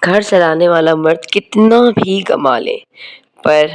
گھر چلانے والا مرد کتنا بھی کما لے، پر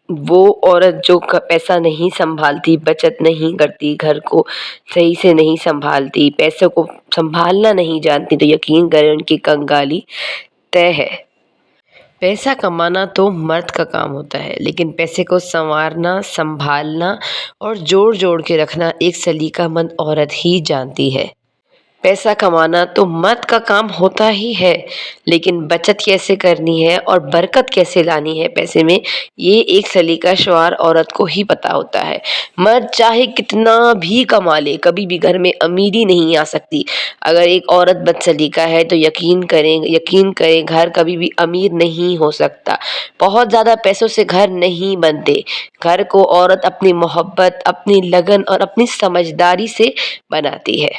وہ عورت جو پیسہ نہیں سنبھالتی، بچت نہیں کرتی، گھر کو صحیح سے نہیں سنبھالتی، پیسے کو سنبھالنا نہیں جانتی، تو یقین کریں ان کی کنگالی طے ہے۔ پیسہ کمانا تو مرد کا کام ہوتا ہے، لیکن پیسے کو سنوارنا، سنبھالنا اور جوڑ جوڑ کے رکھنا ایک سلیقہ مند عورت ہی جانتی ہے۔ پیسہ کمانا تو مرد کا کام ہوتا ہی ہے، لیکن بچت کیسے کرنی ہے اور برکت کیسے لانی ہے پیسے میں، یہ ایک سلیقہ شعار عورت کو ہی پتہ ہوتا ہے۔ مرد چاہے کتنا بھی کما لے، کبھی بھی گھر میں امیری نہیں آ سکتی۔ اگر ایک عورت بد سلیقہ ہے تو یقین کریں گھر کبھی بھی امیر نہیں ہو سکتا۔ بہت زیادہ پیسوں سے گھر نہیں بنتے۔ گھر کو عورت اپنی محبت، اپنی لگن اور اپنی سمجھداری سے بناتی ہے۔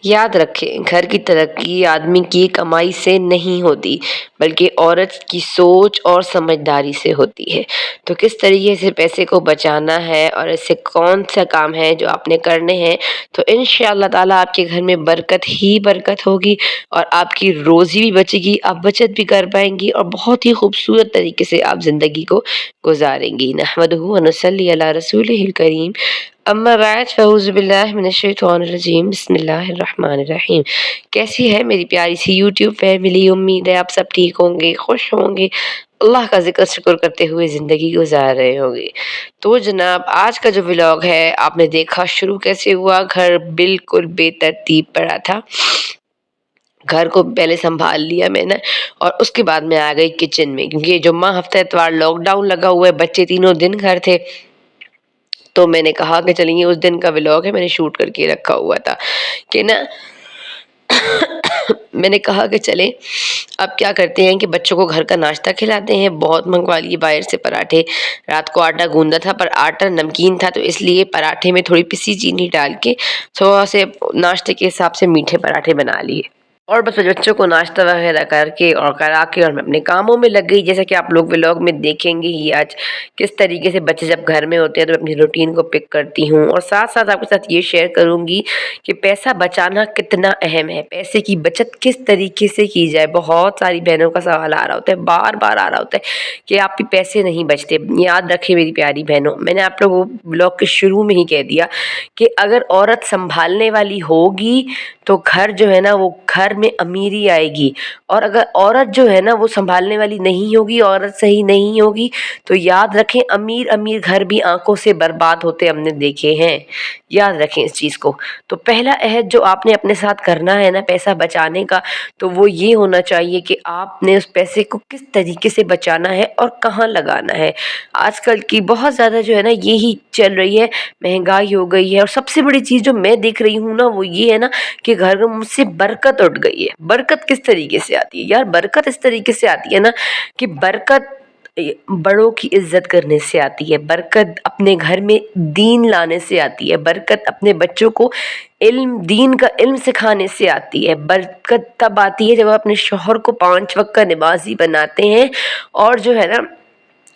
یاد رکھیں، گھر کی ترقی آدمی کی کمائی سے نہیں ہوتی، بلکہ عورت کی سوچ اور سمجھداری سے ہوتی ہے۔ تو کس طریقے سے پیسے کو بچانا ہے اور ایسے کون سا کام ہے جو آپ نے کرنے ہیں، تو انشاءاللہ تعالیٰ آپ کے گھر میں برکت ہی برکت ہوگی اور آپ کی روزی بھی بچے گی، آپ بچت بھی کر پائیں گی اور بہت ہی خوبصورت طریقے سے آپ زندگی کو گزاریں گی۔ نحمدہ و نصلی علی رسولہ الکریم، اما بعد فاعوذ باللہ من الشیطان الرجیم، بسم اللہ الرحمن الرحیم۔ کیسی ہے میری پیاری سی یوٹیوب فیملی؟ امید ہے آپ سب ٹھیک ہوں گے، خوش ہوں گے، اللہ کا ذکر شکر کرتے ہوئے زندگی گزار رہے ہوں گے۔ تو جناب آج کا جو ولاگ ہے، آپ نے دیکھا شروع کیسے ہوا۔ گھر بالکل بے ترتیب پڑا تھا، گھر کو پہلے سنبھال لیا میں نے اور اس کے بعد میں آ گئی کچن میں، کیونکہ جمعہ ہفتہ اتوار لاک ڈاؤن لگا ہوا ہے، بچے تینوں دن گھر تھے، تو میں نے کہا کہ چلیے اس دن کا ولاگ ہے، میں نے شوٹ کر کے رکھا ہوا تھا کہ نا میں نے کہا کہ چلیں اب کیا کرتے ہیں کہ بچوں کو گھر کا ناشتہ کھلاتے ہیں۔ بہت منگوا لیے باہر سے پراٹھے، رات کو آٹا گوندا تھا پر آٹا نمکین تھا، تو اس لیے پراٹھے میں تھوڑی پسی چینی ڈال کے تھوڑا سے ناشتے کے حساب سے میٹھے پراٹھے بنا لیے، اور بس بچوں کو ناشتہ وغیرہ کر کے اور کرا کے اور میں اپنے کاموں میں لگ گئی۔ جیسا کہ آپ لوگ ولاگ میں دیکھیں گے ہی آج کس طریقے سے بچے جب گھر میں ہوتے ہیں تو میں اپنی روٹین کو پک کرتی ہوں، اور ساتھ ساتھ آپ کے ساتھ یہ شیئر کروں گی کہ پیسہ بچانا کتنا اہم ہے، پیسے کی بچت کس طریقے سے کی جائے۔ بہت ساری بہنوں کا سوال آ رہا ہوتا ہے، بار بار آ رہا ہوتا ہے کہ آپ کے پیسے نہیں بچتے۔ یاد رکھیں میری پیاری بہنوں، میں نے آپ لوگوں کو ولاگ کے شروع میں ہی کہہ دیا کہ اگر عورت سنبھالنے والی ہوگی تو گھر جو ہے نا وہ گھر میں امیری آئے گی، اور اگر عورت جو ہے نا وہ سنبھالنے والی نہیں ہوگی، عورت صحیح نہیں ہوگی، تو یاد رکھیں امیر گھر بھی آنکھوں سے برباد ہوتے ہم نے دیکھے ہیں۔ یاد رکھیں اس چیز کو۔ تو پہلا عہد جو آپ نے اپنے ساتھ کرنا ہے نا پیسہ بچانے کا، تو وہ یہ ہونا چاہیے کہ آپ نے اس پیسے کو کس طریقے سے بچانا ہے اور کہاں لگانا ہے۔ آج کل کی بہت زیادہ جو ہے نا یہی چل رہی ہے، مہنگائی ہو گئی ہے، اور سب سے بڑی چیز جو میں دیکھ رہی ہوں نا وہ یہ ہے نا کہ گھر میں مجھ سے برکت اٹھ گئی ہے۔ برکت کس طریقے سے آتی ہے یار؟ برکت اس طریقے سے آتی ہے نا کہ برکت بڑوں کی عزت کرنے سے آتی ہے، برکت اپنے گھر میں دین لانے سے آتی ہے، برکت اپنے بچوں کو دین کا علم سکھانے سے آتی ہے، برکت تب آتی ہے جب آپ اپنے شوہر کو 5 وقت کا نمازی بناتے ہیں اور جو ہے نا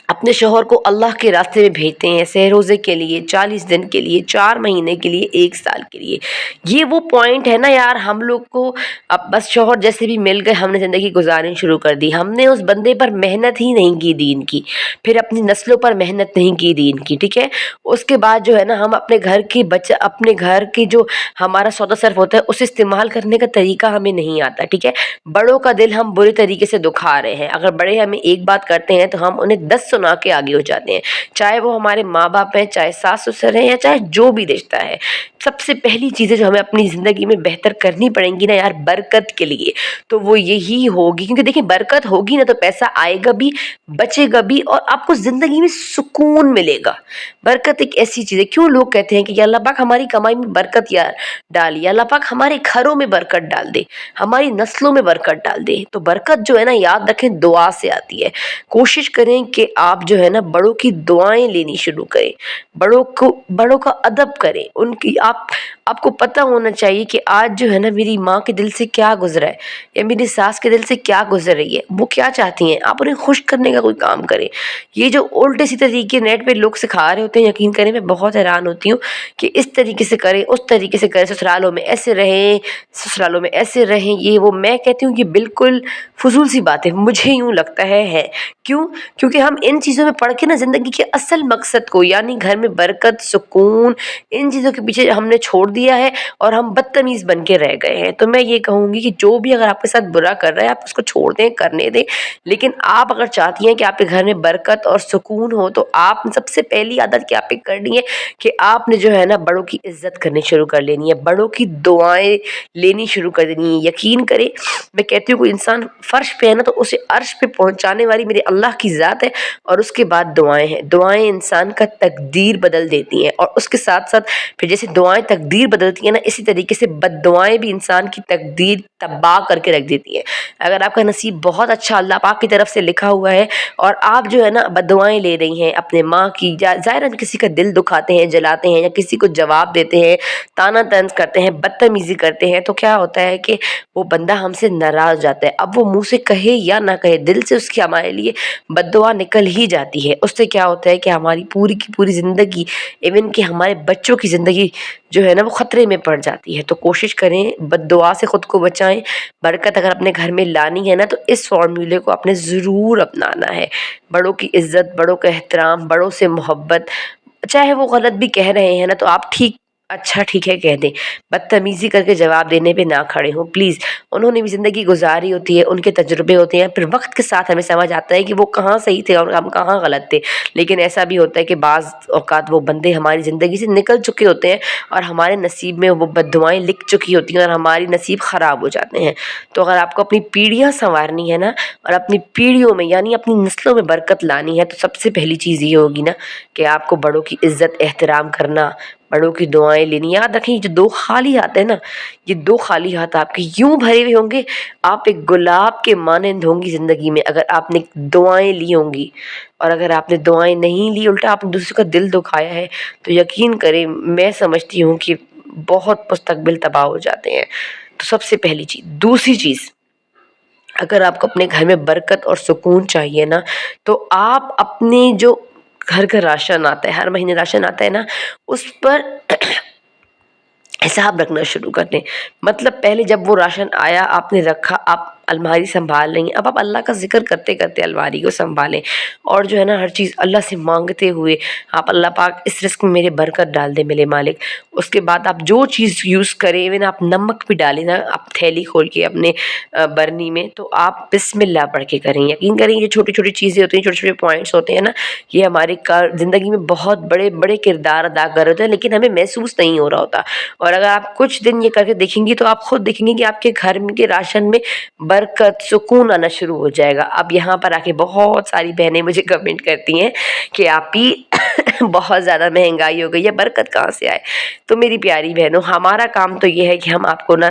اپنے شوہر کو اللہ کے راستے میں بھیجتے ہیں، سہ روزے کے لیے، 40 دن کے لیے، 4 مہینے کے لیے، 1 سال کے لیے۔ یہ وہ پوائنٹ ہے نا یار، ہم لوگ کو اب بس شوہر جیسے بھی مل گئے ہم نے زندگی گزارنی شروع کر دی، ہم نے اس بندے پر محنت ہی نہیں کی دین کی، پھر اپنی نسلوں پر محنت نہیں کی دین کی، ٹھیک ہے۔ اس کے بعد جو ہے نا ہم اپنے گھر کی جو ہمارا سودا صرف ہوتا ہے اسے استعمال کرنے کا طریقہ ہمیں نہیں آتا، ٹھیک ہے۔ بڑوں کا دل ہم برے طریقے سے دکھا رہے ہیں، اگر بڑے ہمیں ایک بات کرتے ہیں تو ہم انہیں 10 سنا کے آگے ہو جاتے ہیں، چاہے وہ ہمارے ماں باپ ہیں، چاہے ساس سسر ہیں، یا چاہے جو بھی رشتہ ہے۔ سب سے پہلی چیزیں جو ہمیں اپنی زندگی میں بہتر کرنی پڑیں گی نا یار برکت کے لیے، تو وہ یہی ہوگی، کیونکہ دیکھیں برکت ہوگی نا تو پیسہ آئے گا بھی، بچے گا بھی، اور آپ کو زندگی میں سکون ملے گا۔ برکت ایک ایسی چیز ہے، کیوں لوگ کہتے ہیں کہ یا اللہ پاک ہماری کمائی میں برکت یار ڈال، یا اللہ پاک ہمارے گھروں میں برکت ڈال دے، ہماری نسلوں میں برکت ڈال دے۔ تو برکت جو ہے نا یاد رکھیں دعا سے آتی ہے۔ کوشش کریں کہ آپ جو ہے نا بڑوں کی دعائیں لینی شروع کریں، بڑوں کا ادب کریں، آپ کو پتہ ہونا چاہیے کہ آج جو ہے نا میری ماں کے دل سے کیا گزرا ہے یا میری ساس کے دل سے کیا گزر رہی ہے، وہ کیا چاہتی ہیں، آپ انہیں خوش کرنے کا کوئی کام کریں۔ یہ جو الٹے سیدھے طریقے نیٹ پہ لوگ سکھا رہے ہوتے ہیں، یقین کریں میں بہت حیران ہوتی ہوں کہ اس طریقے سے کریں، اس طریقے سے کریں، سسرالوں میں ایسے رہیں، سسرالوں میں ایسے رہیں، یہ وہ۔ میں کہتی ہوں کہ بالکل فضول سی بات ہے، مجھے یوں لگتا ہے۔ کیوں؟ کیونکہ ہم ان چیزوں میں پڑھ کے نا زندگی کے اصل مقصد کو، یعنی گھر میں برکت، سکون، ان چیزوں کے پیچھے ہم نے چھوڑ دیا ہے اور ہم بدتمیز بن کے رہ گئے ہیں۔ تو میں یہ کہوں گی کہ جو بھی اگر آپ کے ساتھ برا کر رہا ہے، آپ اس کو چھوڑ دیں، کرنے دیں، لیکن آپ اگر چاہتی ہیں کہ آپ کے گھر میں برکت اور سکون ہو تو آپ سب سے پہلی عادت کیا پک کرنی ہے کہ آپ نے جو ہے نا بڑوں کی عزت کرنی شروع کر لینی ہے، بڑوں کی دعائیں لینی شروع کر دینی ہے۔ یقین کریں میں کہتی ہوں کوئی انسان فرش پہ ہے نا تو اسے عرش پہ پہنچانے والی میرے اللہ کی ذات ہے، اور اس کے بعد دعائیں ہیں۔ دعائیں انسان کا تقدیر بدل دیتی ہیں، اور اس کے ساتھ ساتھ پھر جیسے دعائیں تقدیر بدلتی ہیں نا، اسی طریقے سے بد دعائیں بھی انسان کی تقدیر تباہ کر کے رکھ دیتی ہیں۔ اگر آپ کا نصیب بہت اچھا اللہ پاک کی طرف سے لکھا ہوا ہے اور آپ جو ہے نا بد دعائیں لے رہی ہیں اپنے ماں کی، ظاہراً کسی کا دل دکھاتے ہیں، جلاتے ہیں، یا کسی کو جواب دیتے ہیں، طعنہ طنز کرتے ہیں، بدتمیزی کرتے ہیں، تو کیا ہوتا ہے کہ وہ بندہ ہم سے ناراض جاتا ہے۔ اب وہ منہ سے کہے یا نہ کہے، دل سے اس کی ہمارے لیے بد دعا نکل ہی جاتی ہے۔ اس سے کیا ہوتا ہے کہ ہماری پوری کی پوری زندگی، ایون کہ ہمارے بچوں کی زندگی جو ہے نا وہ خطرے میں پڑ جاتی ہے۔ تو کوشش کریں بد دعا سے خود کو بچائیں۔ برکت اگر اپنے گھر میں لانی ہے نا تو اس فارمولے کو آپ نے ضرور اپنانا ہے۔ بڑوں کی عزت، بڑوں کا احترام، بڑوں سے محبت، چاہے وہ غلط بھی کہہ رہے ہیں نا تو آپ اچھا ٹھیک ہے کہہ دیں، بدتمیزی کر کے جواب دینے پہ نہ کھڑے ہوں پلیز۔ انہوں نے بھی زندگی گزاری ہوتی ہے، ان کے تجربے ہوتے ہیں، پھر وقت کے ساتھ ہمیں سمجھ آتا ہے کہ وہ کہاں صحیح تھے اور ہم کہاں غلط تھے۔ لیکن ایسا بھی ہوتا ہے کہ بعض اوقات وہ بندے ہماری زندگی سے نکل چکے ہوتے ہیں اور ہمارے نصیب میں وہ بد دعائیں لکھ چکی ہوتی ہیں اور ہماری نصیب خراب ہو جاتے ہیں۔ تو اگر آپ کو اپنی پیڑھیاں سنوارنی ہے نا اور اپنی پیڑھیوں میں یعنی اپنی نسلوں میں برکت لانی ہے تو سب سے پہلی چیز یہ ہوگی نا کہ آپ کو بڑوں کی عزت احترام کرنا، بڑوں کی دعائیں لینی۔ یاد رکھیں جو دو خالی ہاتھ ہیں نا، یہ دو خالی ہاتھ آپ کے یوں بھرے ہوئے ہوں گے، آپ ایک گلاب کے مانند ہوں گی زندگی میں اگر آپ نے دعائیں لی ہوں گی، اور اگر آپ نے دعائیں نہیں لی، الٹا آپ نے دوسرے کا دل دکھایا ہے، تو یقین کریں میں سمجھتی ہوں کہ بہت مستقبل تباہ ہو جاتے ہیں۔ تو سب سے پہلی چیز۔ دوسری چیز، اگر آپ کو اپنے گھر میں برکت اور سکون چاہیے نا تو آپ اپنے جو گھر کا راشن آتا ہے، ہر مہینے راشن آتا ہے نا، اس پر حساب رکھنا شروع کر دیں۔ مطلب پہلے جب وہ راشن آیا آپ نے رکھا، آپ الماری سنبھال لیں گے، اب آپ اللہ کا ذکر کرتے کرتے الماری کو سنبھالیں، اور جو ہے نا ہر چیز اللہ سے مانگتے ہوئے آپ اللہ پاک اس رزق میں میرے برکت ڈال دے میرے مالک۔ اس کے بعد آپ جو چیز یوز کریں، ایون آپ نمک بھی ڈالیں نا، آپ تھیلی کھول کے اپنے برنی میں، تو آپ بسم اللہ پڑھ کے کریں۔ یقین کریں یہ چھوٹی چھوٹی چیزیں ہوتی ہیں، چھوٹے چھوٹے پوائنٹس ہوتے ہیں نا، یہ ہمارے زندگی میں بہت بڑے بڑے کردار ادا کر رہے ہوتے ہیں، لیکن ہمیں محسوس نہیں ہو رہا ہوتا۔ اور اگر آپ کچھ دن یہ کر کے دیکھیں گی تو آپ خود دیکھیں گے کہ آپ کے گھر کے راشن میں برکت سکون آنا شروع ہو جائے گا۔ اب یہاں پر آ کے بہت ساری بہنیں مجھے کمنٹ کرتی ہیں کہ آپ ہی بہت زیادہ مہنگائی ہو گئی ہے، برکت کہاں سے آئے؟ تو میری پیاری بہنوں، ہمارا کام تو یہ ہے کہ ہم آپ کو نا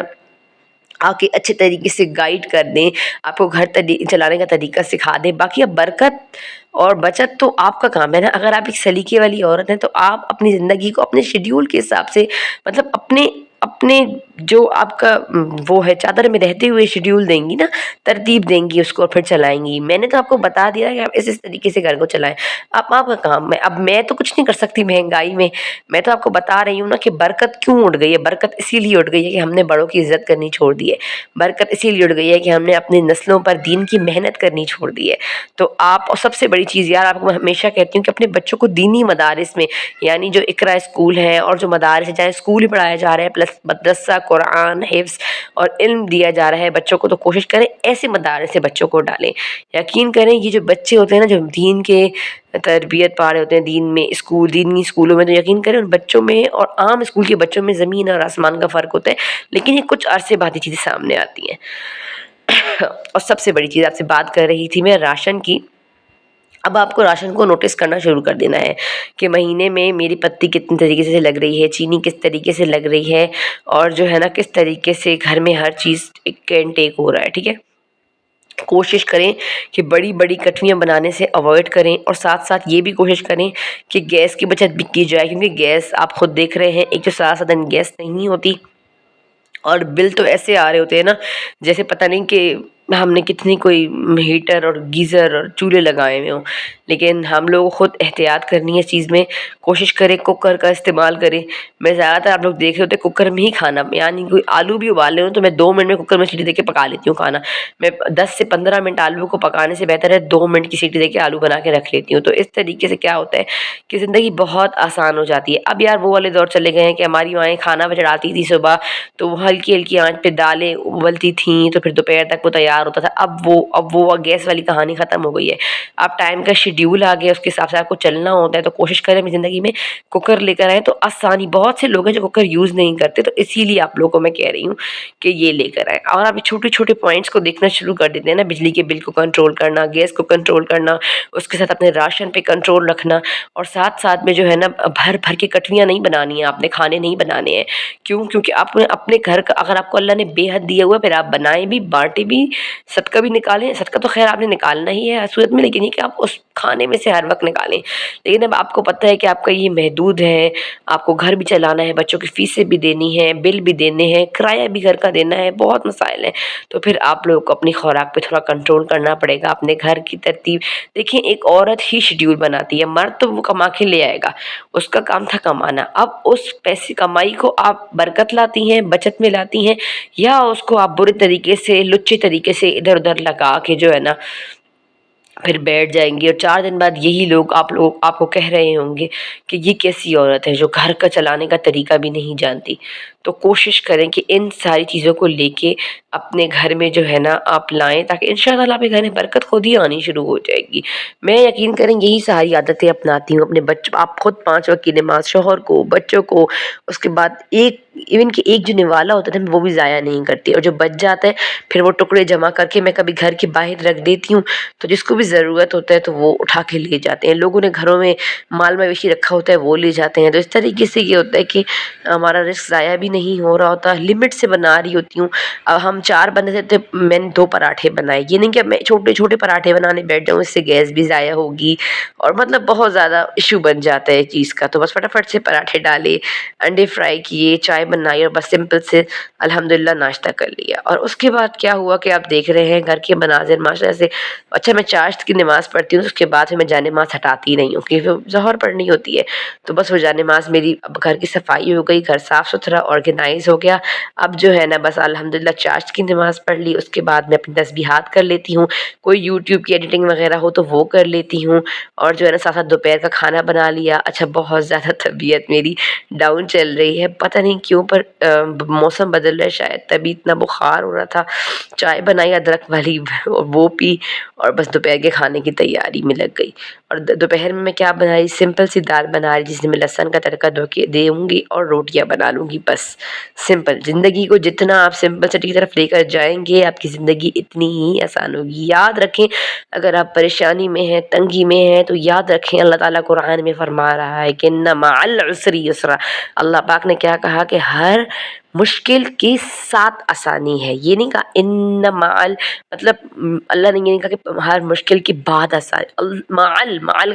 آ کے اچھے طریقے سے گائیڈ کر دیں، آپ کو گھر چلانے کا طریقہ سکھا دیں۔ باقی اب برکت اور بچت تو آپ کا کام ہے نا۔ اگر آپ ایک سلیقے والی عورت ہیں تو آپ اپنی زندگی کو اپنے شیڈیول کے حساب سے، مطلب اپنے جو آپ کا وہ ہے چادر میں رہتے ہوئے شیڈیول دیں گی نا، ترتیب دیں گی اس کو اور پھر چلائیں گی۔ میں نے تو آپ کو بتا دیا کہ آپ اس طریقے سے گھر کو چلائیں، آپ کا کام ہے۔ اب میں تو کچھ نہیں کر سکتی مہنگائی میں تو آپ کو بتا رہی ہوں نا کہ برکت کیوں اٹھ گئی ہے۔ برکت اسی لیے اٹھ گئی ہے کہ ہم نے بڑوں کی عزت کرنی چھوڑ دی ہے۔ برکت اسی لیے اٹھ گئی ہے کہ ہم نے اپنی نسلوں پر دین کی محنت کرنی چھوڑ دی ہے۔ تو آپ، اور سب سے بڑی چیز یار، آپ کو ہمیشہ کہتی ہوں کہ اپنے بچوں کو دینی مدارس میں، یعنی جو اقرا اسکول ہیں اور جو مدارس ہیں، چاہے اسکول ہی پڑھایا جا رہا ہے پلس مدرسہ، قرآن حفظ اور علم دیا جا رہا ہے بچوں کو، تو کوشش کریں ایسے مدارس سے بچوں کو ڈالیں۔ یقین کریں یہ جو بچے ہوتے ہیں نا جو دین کے تربیت پا رہے ہوتے ہیں دین میں، دینی اسکولوں میں، تو یقین کریں ان بچوں میں اور عام اسکول کے بچوں میں زمین اور آسمان کا فرق ہوتا ہے، لیکن یہ کچھ عرصے بعد یہ چیزیں سامنے آتی ہیں۔ اور سب سے بڑی چیز آپ سے بات کر رہی تھی میں راشن کی۔ اب آپ کو راشن کو نوٹس کرنا شروع کر دینا ہے کہ مہینے میں میری پتی کتنے طریقے سے لگ رہی ہے، چینی کس طریقے سے لگ رہی ہے، اور جو ہے نا کس طریقے سے گھر میں ہر چیز انٹیک ہو رہا ہے، ٹھیک ہے۔ کوشش کریں کہ بڑی بڑی کٹویاں بنانے سے اوائڈ کریں، اور ساتھ ساتھ یہ بھی کوشش کریں کہ گیس کی بچت بھی کی جائے، کیونکہ گیس آپ خود دیکھ رہے ہیں ایک تو سارا دن گیس نہیں ہوتی، اور بل تو ایسے آ رہے ہوتے ہیں نا جیسے پتہ نہیں کہ ہم نے کتنی کوئی ہیٹر اور گیزر اور چولہے لگائے ہوئے ہوں، لیکن ہم لوگوں کو خود احتیاط کرنی ہے اس چیز میں۔ کوشش کریں کوکر کا استعمال کریں۔ میں زیادہ تر آپ لوگ دیکھ رہے ہوتے ہیں کوکر میں ہی کھانا، یعنی کوئی آلو بھی ابالے ہوں تو میں 2 منٹ میں کوکر میں سیٹی دے کے پکا لیتی ہوں کھانا۔ میں 10 سے 15 منٹ آلو کو پکانے سے بہتر ہے 2 منٹ کی سیٹی دے کے آلو بنا کے رکھ لیتی ہوں۔ تو اس طریقے سے کیا ہوتا ہے کہ زندگی بہت آسان ہو جاتی ہے۔ اب یار وہ والے دور چلے گئے ہیں کہ ہماری مائیں کھانا چڑھاتی تھی صبح تو وہ ہلکی ہلکی آنچ پہ دالیں ابلتی تھیں تو پھر دوپہر تک وہ تیار ہوتا تھا۔ اب وہ گیس والی کہانی ختم ہو گئی ہے۔ اب ٹائم کا شیڈیول آ گیا، اس کے حساب سے آپ کو چلنا ہوتا ہے، تو کوشش کریں اپنی زندگی میں کوکر لے کر آئیں تو آسانی۔ بہت سے لوگ ہیں جو کوکر یوز نہیں کرتے، تو اسی لیے آپ لوگوں کو میں کہہ رہی ہوں کہ یہ لے کر آئیں۔ اور آپ چھوٹے چھوٹے پوائنٹس کو دیکھنا شروع کر دیتے ہیں نا، بجلی کے بل کو کنٹرول کرنا، گیس کو کنٹرول کرنا، اس کے ساتھ اپنے راشن پہ کنٹرول رکھنا، اور ساتھ ساتھ میں جو ہے نا بھر بھر کے کٹویاں نہیں بنانی ہیں، آپ نے کھانے نہیں بنانے ہیں۔ کیوں؟ کیونکہ آپ نے اپنے گھر کا اگر آپ کو اللہ نے بے حد دیا ہوا ہے، پھر آپ بنائیں بھی، بانٹیں بھی، صدقہ بھی نکالیں۔ صدقہ تو خیر آپ نے نکالنا ہی ہے ہر صورت میں، لیکن یہ کہ آپ اس کھانے میں سے ہر وقت نکالیں۔ لیکن اب آپ کو پتہ ہے کہ آپ کا یہ محدود ہے، آپ کو گھر بھی چلانا ہے، بچوں کی فیسیں بھی دینی ہیں، بل بھی دینے ہیں، کرایہ بھی گھر کا دینا ہے، بہت مسائل ہیں۔ تو پھر آپ لوگوں کو اپنی خوراک پہ تھوڑا کنٹرول کرنا پڑے گا، اپنے گھر کی ترتیب دیکھیں۔ ایک عورت ہی شیڈیول بناتی ہے، مرد تو وہ کما کے لے آئے گا، اس کا کام تھا کمانا۔ اب اس پیسے کمائی کو آپ برکت لاتی ہیں، بچت میں لاتی ہیں، یا اس کو آپ برے طریقے سے لچے طریقے سے ادھر ادھر لگا کے جو ہے نا پھر بیٹھ جائیں گے، اور 4 دن بعد یہی لوگ آپ کو کہہ رہے ہوں گے کہ یہ کیسی عورت ہے جو گھر کا چلانے کا طریقہ بھی نہیں جانتی۔ تو کوشش کریں کہ ان ساری چیزوں کو لے کے اپنے گھر میں جو ہے نا آپ لائیں، تاکہ انشاءاللہ آپ کے گھر میں برکت خود ہی آنی شروع ہو جائے گی۔ میں یقین کریں یہی ساری عادتیں اپناتی ہوں اپنے بچوں، آپ خود 5 وقت کی نماز شوہر کو، بچوں کو، اس کے بعد ایون کہ ایک جو نوالا ہوتا ہے وہ بھی ضائع نہیں کرتی، اور جو بچ جاتا ہے پھر وہ ٹکڑے جمع کر کے میں کبھی گھر کے باہر رکھ دیتی ہوں، تو جس کو بھی ضرورت ہوتا ہے تو وہ اٹھا کے لے جاتے ہیں۔ لوگوں نے گھروں میں مال مویشی رکھا ہوتا ہے وہ لے جاتے ہیں۔ تو اس طریقے سے یہ ہوتا ہے کہ ہمارا رزق ضائع بھی نہیں ہو رہا ہوتا، لمٹ سے بنا رہی ہوتی ہوں۔ اب ہم 4 بندے تھے تو میں نے 2 پراٹھے بنائے، یہ نہیں کہ میں چھوٹے چھوٹے پراٹھے بنانے بیٹھ جاؤں، اس سے گیس بھی ضائع ہوگی اور مطلب بہت زیادہ ایشو بن جاتا ہے چیز کا۔ تو بس فٹافٹ سے پراٹھے ڈالے، انڈے فرائی کیے، چائے بنائی، اور بس سمپل سے الحمدللہ ناشتہ کر لیا۔ اور اس کے بعد کیا ہوا کہ آپ دیکھ رہے ہیں گھر کے مناظر ماشاءاللہ سے۔ اچھا میں چاشت کی نماز پڑھتی ہوں، اس کے بعد پھر میں جانماز ہٹاتی نہیں ہوں کیونکہ ظہر پڑھنی ہوتی ہے، تو بس وہ جانماز میری اب گھر کی صفائی ہو گئی، گھر صاف ستھرا آرگنائز ہو گیا۔ اب جو ہے نا بس الحمدللہ چاشت کی نماز پڑھ لی، اس کے بعد میں اپنی تسبیحات کر لیتی ہوں، کوئی یوٹیوب کی ایڈیٹنگ وغیرہ ہو تو وہ کر لیتی ہوں، اور جو ہے نا ساتھ ساتھ دوپہر کا کھانا بنا لیا۔ اچھا بہت زیادہ طبیعت میری ڈاؤن چل رہی ہے، پتہ نہیں کیوں، پر موسم بدل رہا ہے شاید، تبھی اتنا بخار ہو رہا تھا۔ چائے بنائی ادرک والی وہ پی، اور بس دوپہر کے کھانے کی تیاری میں لگ گئی۔ اور دوپہر میں کیا بنائی؟ سمپل سی دال بنا رہی جس میں لہسن کا تڑکا دوں گی اور روٹیاں بنا لوں گی، بس سمپل۔ زندگی کو جتنا آپ سمپل سٹی کی طرف لے کر جائیں گے آپ کی زندگی اتنی ہی آسان ہوگی۔ یاد رکھیں اگر آپ پریشانی میں ہیں، تنگی میں ہیں، تو یاد رکھیں اللہ تعالیٰ قرآن میں فرما رہا ہے کہ ان مع العسر یسرا۔ اللہ پاک نے کیا کہا کہ ہر مشکل کے ساتھ آسانی ہے، یہ نہیں کہا ان مع مطلب اللہ نے یہ نہیں کہا کہ ہر مشکل کے بعد آسانی، مع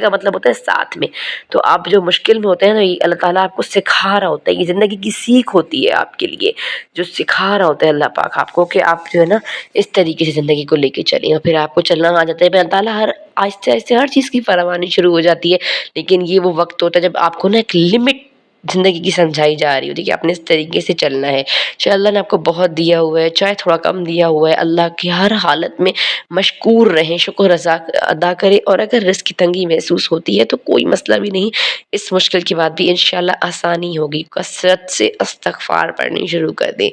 کا مطلب ہوتا ہے ساتھ میں۔ تو آپ جو مشکل میں ہوتے ہیں نا، یہ اللہ تعالیٰ آپ کو سکھا رہا ہوتا ہے، یہ زندگی کی سیکھ ہوتی ہے آپ کے لیے، جو سکھا رہا ہوتا ہے اللہ پاک آپ کو کہ آپ جو ہے نا اس طریقے سے زندگی کو لے کے چلیں، اور پھر آپ کو چلنا آ جاتا ہے۔ پھر اللہ تعالیٰ ہر آہستہ آہستہ ہر چیز کی فراوانی شروع ہو جاتی ہے، لیکن یہ وہ وقت ہوتا ہے جب آپ کو نا ایک لمٹ زندگی کی سمجھائی جا رہی ہوتی ہے کہ آپ نے اس طریقے سے چلنا ہے۔ چاہے اللہ نے آپ کو بہت دیا ہوا ہے، چاہے تھوڑا کم دیا ہوا ہے، اللہ کی ہر حالت میں مشکور رہیں، شکر ادا کریں، اور اگر رزق کی تنگی محسوس ہوتی ہے تو کوئی مسئلہ بھی نہیں، اس مشکل کے بعد بھی انشاءاللہ آسانی ہوگی۔ کثرت سے استغفار پڑھنی شروع کر دیں۔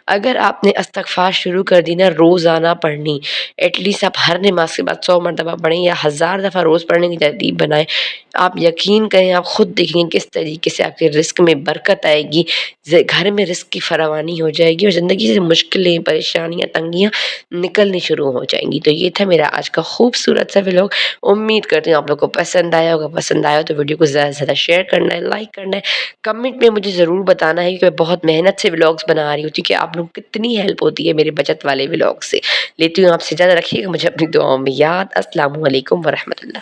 اگر آپ نے استغفار شروع کر دی نا روزانہ پڑھنی، ایٹ لیسٹ آپ ہر نماز کے بعد 100 مرتبہ پڑھیں یا 1000 دفعہ روز پڑھنے کی ترتیب بنائیں، آپ یقین کریں، آپ خود دیکھیں گے کس طریقے سے آپ کے رزق میں برکت آئے گی، گھر میں رزق کی فراوانی ہو جائے گی اور زندگی سے مشکلیں، پریشانیاں، تنگیاں نکلنی شروع ہو جائیں گی۔ تو یہ تھا میرا آج کا خوبصورت سا ولاگ۔ امید کرتی ہوں آپ لوگ کو پسند آیا ہوگا۔ پسند آیا تو ویڈیو کو زیادہ سے زیادہ شیئر کرنا ہے، لائک کرنا ہے، کمنٹ میں مجھے ضرور بتانا ہے، کہ میں بہت محنت سے ولاگس بنا رہی ہوتی کہ آپ لوگ کتنی ہیلپ ہوتی ہے میرے بچت والے ولاگ سے۔ لیتی ہوں آپ سے، زیادہ رکھیے گا مجھے اپنی دعاؤں میں یاد۔ السلام علیکم ورحمۃ اللہ۔